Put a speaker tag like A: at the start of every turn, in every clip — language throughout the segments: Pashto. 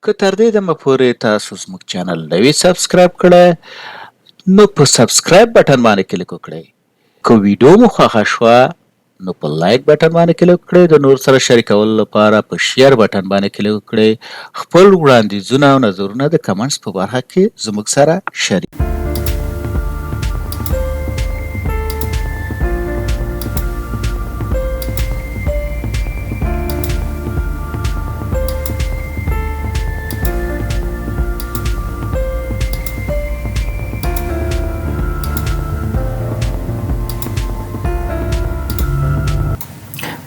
A: که تر دې دمه پورې تاسو زموږ چینل نه وي سبسکرایب کړی نو په سبسکرایب بټن باندې کلیک وکړئ. که ویډیو مو خوښه شوه نو په لایک بټن باندې کلیک وکړئ. د نور سره شریکولو لپاره په شیر بټن باندې کلیک وکړئ. خپل وړاندیزونه او نظرونه د کمنټس په برخه کې زموږ سره شریک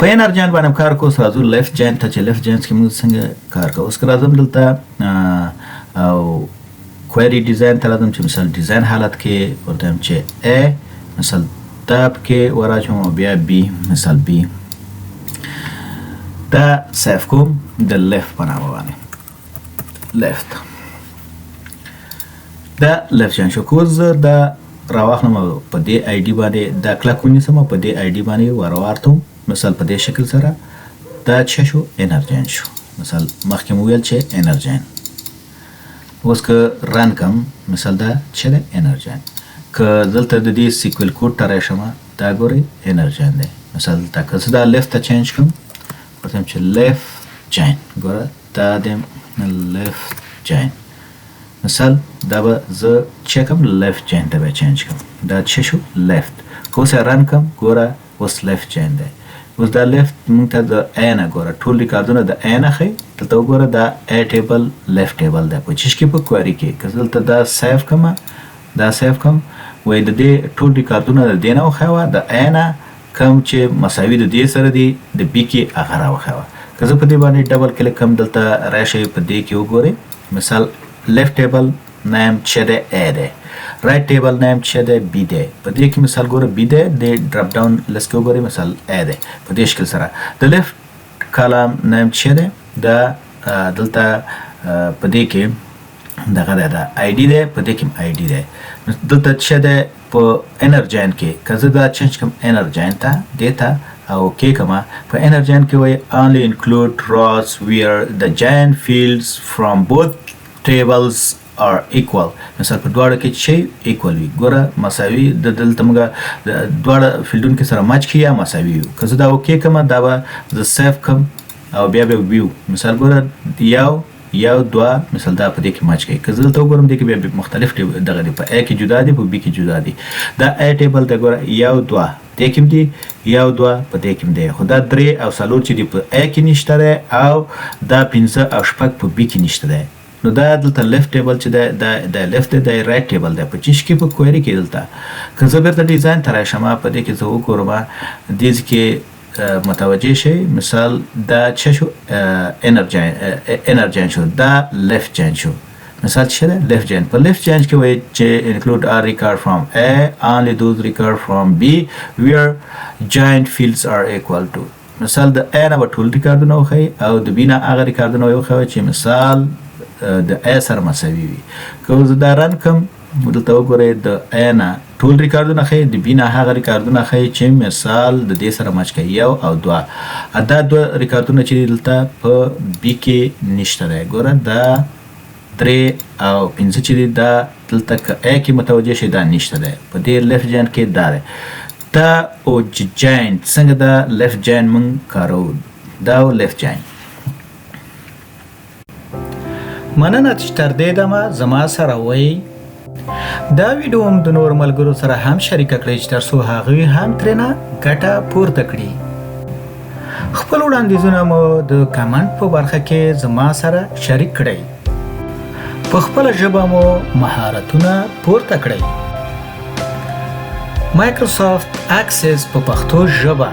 A: په انرجن باندې کار کوو. راځو لیفت جاین ته چې لیفت جاین کې موږ څنګه کار کوو. اوس که راځم دلته او کوئري ډیزاین ته راځم چې مثال ډیزاین حالت کې ورته وایم چې A مثال دا پکې وراچوم او بیا B مثال B دا سیف کوم د لیفت په نامه باندې لیفت دا لیفت جاین شو. که زه دا راواخلم په دې آی ډي باندې دا کلک ونیسم او په دې آی ډي باندې وروارتم مثال په دې شکل سره دا څه شو انرجن شو. مثال مخکې مو ویل چې انرجن. اوس که رن کم مثال دا څه ده انرجن. که دلته د دې سیکوال کوډ ته راشم دا ګورئ انرجن دی. مثال دا که زه دا لیفت ته چینج کړم ورته وایم چې لیفت جاین ګوره دا دی لیفت جاین. مثال دا به زه چې کوم لیفت جاین ته به چینج کړم دا څه شو لیفت. که اوس رن کم ګوره اوس لیفت جاین دی. اوس دا لیفت مونږ ته د ا نه ګوره ټول ریکارډونه د ا نه ښیي. دلته وګوره دا ا ټیبل لیفت ټیبل دی په چیش کې په کوئري کې. که دلته دا سیف کم دا سیف کم وایي د دې ټول ریکارډونه د دې نه وښیوه د ا نه کم چې مساوي د دې سره دی د بي کې هغه راوښیوه. که زه په دې باندې ډبل کلیک کم دلته راشئ په دې کې وګورئ مثال لیفت ټیبل نیم چې دی ا دی رائټ ټیبل نیم چې دی بی دی. په دې کې مثال ګوره بی دی د ډراپ ډاون لست کې وګورئ مثال ا دی په دې شکل سره. د لیفت کالم نیم چې دی دا دلته په دې کې دغه دی دا آی ډي دی په دې کې آی ډي دی. دلته چې دی په انرجن کې که زه دا چینج کړم انرجن ته دې ته او کې کما په انرجن کې وایي only include rows where the giant fields from both tables are equal. مثال په دواړه کې چې ایکوال وي ګوره مساوي د دلته موږ دواړه فیلډونو کې سره مچ کړي یا مساوي وي. که زه دا اوکې کړم دا به زه سیف کړم او بیا به ویو مثال ګوره یو دوه مثال دا په دې کې مچ کوي. که زه دلته وګورم دې کې بیا مختلف دغه دی په ا کې جدا دي په بي کې جدا دي. دا ا ټیبل دی ګوره یو دوه دې کې دي یو دوه په دې کې دی خو دا درې او څلور چې دي په ا کې نشته دی او دا پنځه او شپږ په بي کې نشته دی. نو دا دلته لیفت ټیبل چې دی دا لیفت دی دا رائټ ټیبل دی په چیش کې په کوئري کې دلته. که زه بیرته ډیزاین ته راشم په دې کې زه وګورم دې کې متوجه شئ مثال دا څه شو انرجن شو دا لیفت جاین شو. مثال څه ده لیفت جاین. په لیفت جاین کې وایي چې include all record from A only those record from B where giant fields are equal to. مثال د A نه به ټول ریکارډونه وښیي او د B نه هغه ریکارډونه وښیي چې مثال د A سره مساوي وي. که زه دا رن کړم دلته وګورئ د A نه ټول ریکارډونه ښیي د B نه هغه ریکارډونه ښیي چې مثال د دې سره مچ کوي یو او دوه. دا دوه ریکارډونه چې دلته په B کې نشته دی ګوره دا درې او پنځه چې دي دا دلته که A کې متوجه شئ دا نشته دی. په دې لیفت جاین کې دا دی دا او جاین څنګه دا لیفت جاین مونږ کاروو دا لیفت جاین. مننه چې تر دې دمه زما سره وایي. دا ویډیو هم د نور ملګرو سره هم شریکه کړئ چې تر څو هغوی هم ترېنه ګټه پورته کړي. خپل وړاندیزونه مو د کمنټ په برخه کې زما سره شریک کړئ. په خپله ژبه مو مهارتونه پورته کړئ. مایکروسافت اکسس په پښتو ژبه